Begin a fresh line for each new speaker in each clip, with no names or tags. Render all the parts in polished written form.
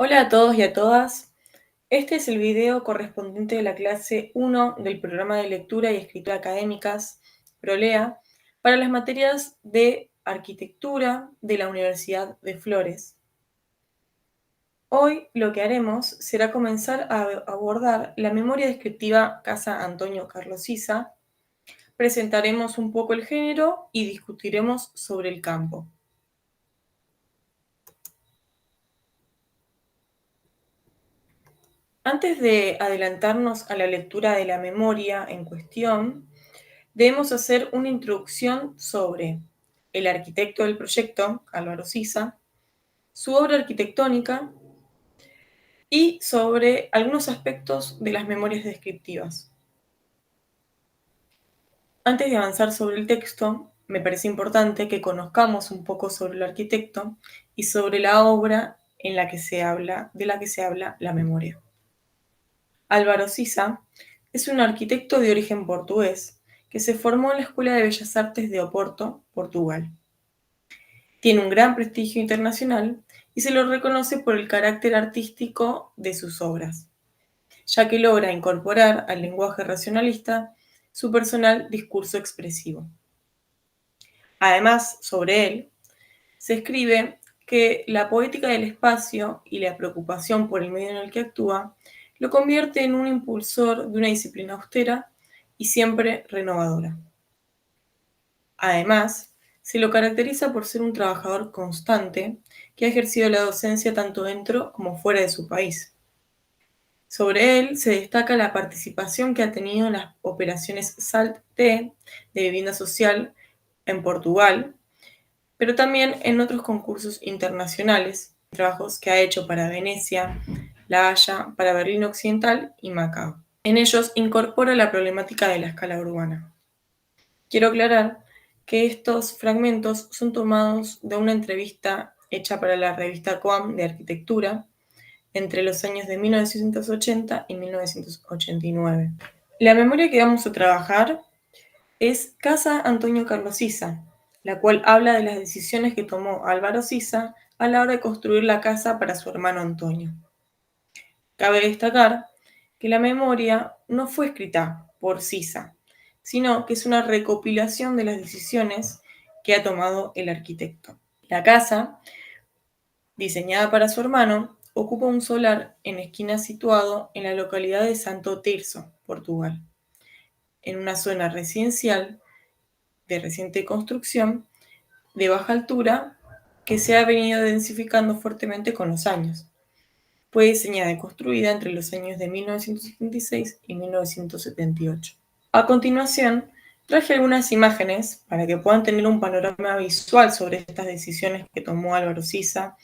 Hola a todos y a todas. Este es el video correspondiente de la clase 1 del programa de lectura y escritura académicas, PROLEA, para las materias de arquitectura de la Universidad de Flores. Hoy lo que haremos será comenzar a abordar la memoria descriptiva Casa Antonio Carlos Sisa, presentaremos un poco el género y discutiremos sobre el campo. Antes de adelantarnos a la lectura de la memoria en cuestión, debemos hacer una introducción sobre el arquitecto del proyecto, Álvaro Sisa, su obra arquitectónica y sobre algunos aspectos de las memorias descriptivas. Antes de avanzar sobre el texto, me parece importante que conozcamos un poco sobre el arquitecto y sobre la obra de la que se habla la memoria. Álvaro Sisa es un arquitecto de origen portugués que se formó en la Escuela de Bellas Artes de Oporto, Portugal. Tiene un gran prestigio internacional y se lo reconoce por el carácter artístico de sus obras, ya que logra incorporar al lenguaje racionalista su personal discurso expresivo. Además, sobre él, se escribe que la poética del espacio y la preocupación por el medio en el que actúa lo convierte en un impulsor de una disciplina austera y siempre renovadora. Además, se lo caracteriza por ser un trabajador constante que ha ejercido la docencia tanto dentro como fuera de su país. Sobre él se destaca la participación que ha tenido en las operaciones SALT-T de vivienda social en Portugal, pero también en otros concursos internacionales, trabajos que ha hecho para Venecia, La Haya, para Berlín Occidental y Macao. En ellos incorpora la problemática de la escala urbana. Quiero aclarar que estos fragmentos son tomados de una entrevista hecha para la revista Coam de Arquitectura entre los años de 1980 y 1989. La memoria que vamos a trabajar es Casa Antonio Carlos Sisa, la cual habla de las decisiones que tomó Álvaro Sisa a la hora de construir la casa para su hermano Antonio. Cabe destacar que la memoria no fue escrita por Sisa, sino que es una recopilación de las decisiones que ha tomado el arquitecto. La casa, diseñada para su hermano, ocupa un solar en esquina situado en la localidad de Santo Tirso, Portugal, en una zona residencial de reciente construcción de baja altura que se ha venido densificando fuertemente con los años. Fue diseñada y construida entre los años de 1976 y 1978. A continuación, traje algunas imágenes para que puedan tener un panorama visual sobre estas decisiones que tomó Álvaro Sisa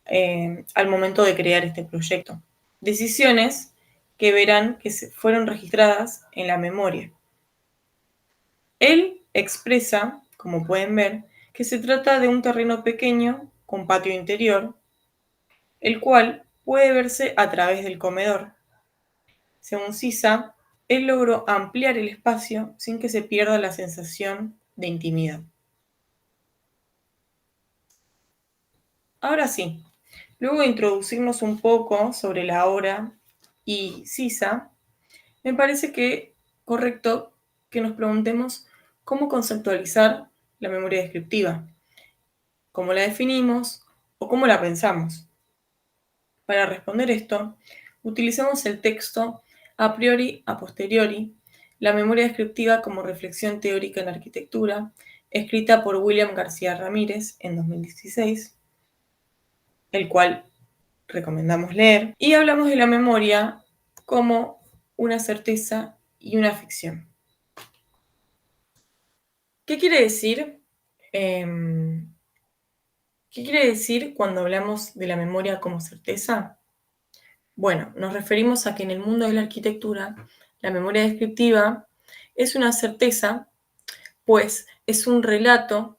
al momento de crear este proyecto. Decisiones que verán que fueron registradas en la memoria. Él expresa, como pueden ver, que se trata de un terreno pequeño con patio interior, el cual puede verse a través del comedor. Según Sisa, él logró ampliar el espacio sin que se pierda la sensación de intimidad. Ahora sí, luego de introducirnos un poco sobre la obra y Sisa, me parece que correcto que nos preguntemos cómo conceptualizar la memoria descriptiva, cómo la definimos o cómo la pensamos. Para responder esto, utilizamos el texto a priori a posteriori, la memoria descriptiva como reflexión teórica en arquitectura, escrita por William García Ramírez en 2016, el cual recomendamos leer, y hablamos de la memoria como una certeza y una ficción. ¿Qué quiere decir? ¿Qué quiere decir cuando hablamos de la memoria como certeza? Bueno, nos referimos a que en el mundo de la arquitectura, la memoria descriptiva es una certeza, pues es un relato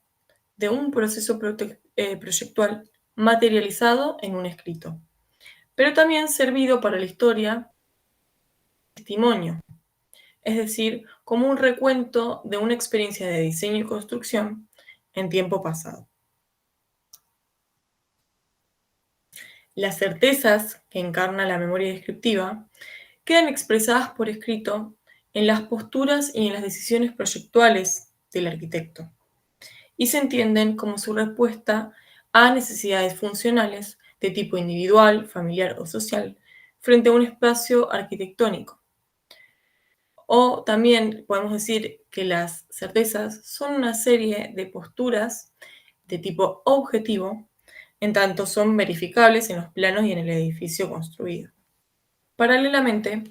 de un proceso proyectual materializado en un escrito, pero también servido para la historia, testimonio, es decir, como un recuento de una experiencia de diseño y construcción en tiempo pasado. Las certezas que encarna la memoria descriptiva quedan expresadas por escrito en las posturas y en las decisiones proyectuales del arquitecto y se entienden como su respuesta a necesidades funcionales de tipo individual, familiar o social frente a un espacio arquitectónico. O también podemos decir que las certezas son una serie de posturas de tipo objetivo, en tanto son verificables en los planos y en el edificio construido. Paralelamente,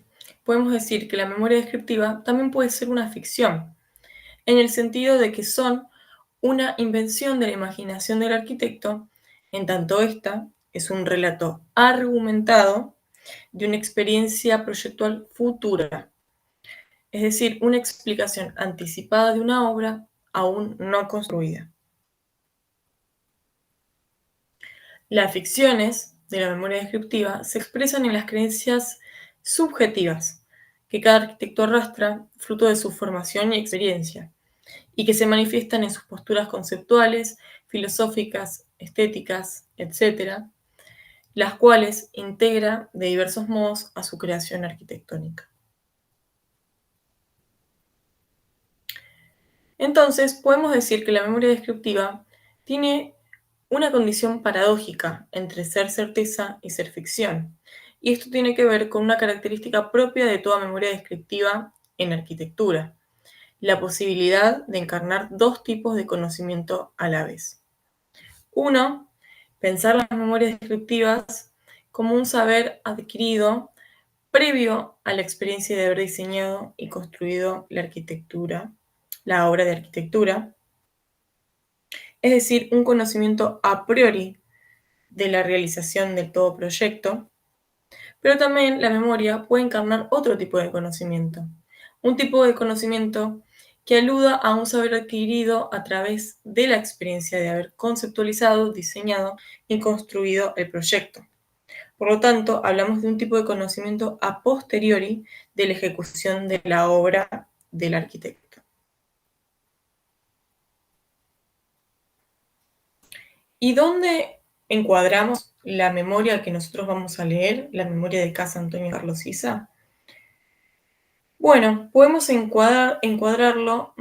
podemos decir que la memoria descriptiva también puede ser una ficción, en el sentido de que son una invención de la imaginación del arquitecto, en tanto esta es un relato argumentado de una experiencia proyectual futura, es decir, una explicación anticipada de una obra aún no construida. Las ficciones de la memoria descriptiva se expresan en las creencias subjetivas que cada arquitecto arrastra, fruto de su formación y experiencia, y que se manifiestan en sus posturas conceptuales, filosóficas, estéticas, etc., las cuales integra de diversos modos a su creación arquitectónica. Entonces, podemos decir que la memoria descriptiva tiene una condición paradójica entre ser certeza y ser ficción. Y esto tiene que ver con una característica propia de toda memoria descriptiva en arquitectura, la posibilidad de encarnar dos tipos de conocimiento a la vez. Uno, pensar las memorias descriptivas como un saber adquirido previo a la experiencia de haber diseñado y construido la arquitectura, la obra de arquitectura, es decir, un conocimiento a priori de la realización de todo proyecto, pero también la memoria puede encarnar otro tipo de conocimiento, un tipo de conocimiento que aluda a un saber adquirido a través de la experiencia de haber conceptualizado, diseñado y construido el proyecto. Por lo tanto, hablamos de un tipo de conocimiento a posteriori de la ejecución de la obra del arquitecto. ¿Y dónde encuadramos la memoria que nosotros vamos a leer, la memoria de Casa Antonio Carlos Sisa? Bueno, podemos encuadrarlo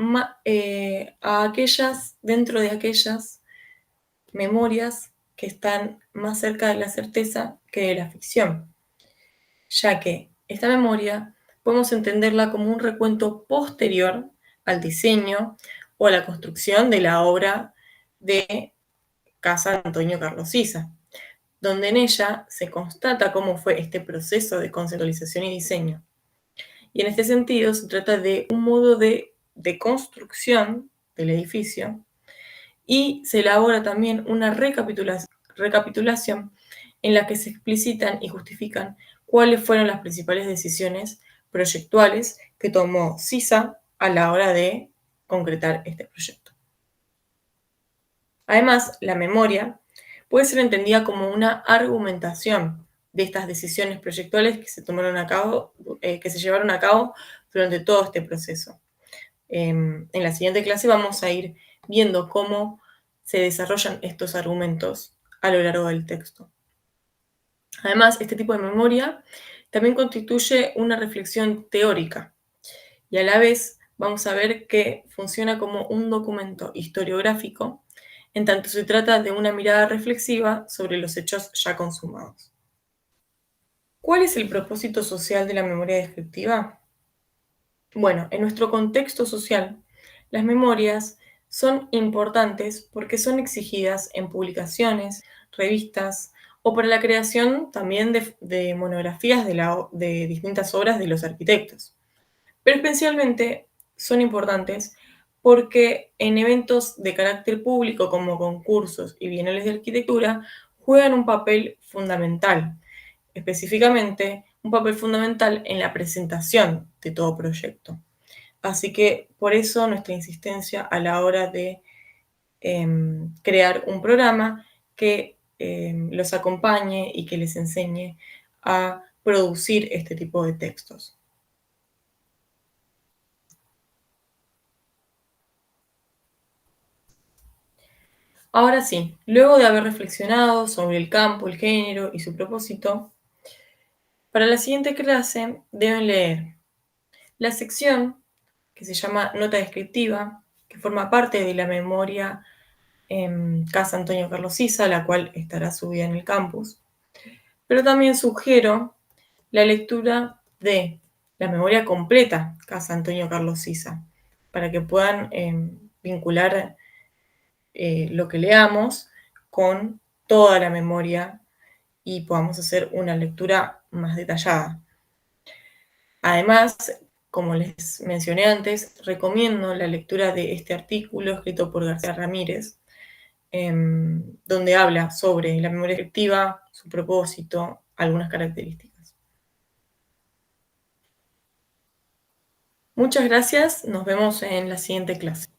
dentro de aquellas memorias que están más cerca de la certeza que de la ficción, ya que esta memoria podemos entenderla como un recuento posterior al diseño o a la construcción de la obra de Casa Antonio Carlos Sisa, donde en ella se constata cómo fue este proceso de conceptualización y diseño. Y en este sentido se trata de un modo de construcción del edificio y se elabora también una recapitulación en la que se explicitan y justifican cuáles fueron las principales decisiones proyectuales que tomó Sisa a la hora de concretar este proyecto. Además, la memoria puede ser entendida como una argumentación de estas decisiones proyectuales que se llevaron a cabo durante todo este proceso. En la siguiente clase vamos a ir viendo cómo se desarrollan estos argumentos a lo largo del texto. Además, este tipo de memoria también constituye una reflexión teórica y a la vez vamos a ver que funciona como un documento historiográfico en tanto se trata de una mirada reflexiva sobre los hechos ya consumados. ¿Cuál es el propósito social de la memoria descriptiva? Bueno, en nuestro contexto social, las memorias son importantes porque son exigidas en publicaciones, revistas o para la creación también de monografías de distintas obras de los arquitectos. Pero especialmente son importantes porque en eventos de carácter público como concursos y bienales de arquitectura juegan un papel fundamental, específicamente un papel fundamental en la presentación de todo proyecto. Así que por eso nuestra insistencia a la hora de crear un programa que los acompañe y que les enseñe a producir este tipo de textos. Ahora sí, luego de haber reflexionado sobre el campo, el género y su propósito, para la siguiente clase deben leer la sección que se llama Nota Descriptiva, que forma parte de la memoria Casa Antonio Carlos Sisa, la cual estará subida en el campus. Pero también sugiero la lectura de la memoria completa Casa Antonio Carlos Sisa, para que puedan vincular lo que leamos con toda la memoria y podamos hacer una lectura más detallada. Además, como les mencioné antes, recomiendo la lectura de este artículo escrito por García Ramírez, donde habla sobre la memoria efectiva, su propósito, algunas características. Muchas gracias, nos vemos en la siguiente clase.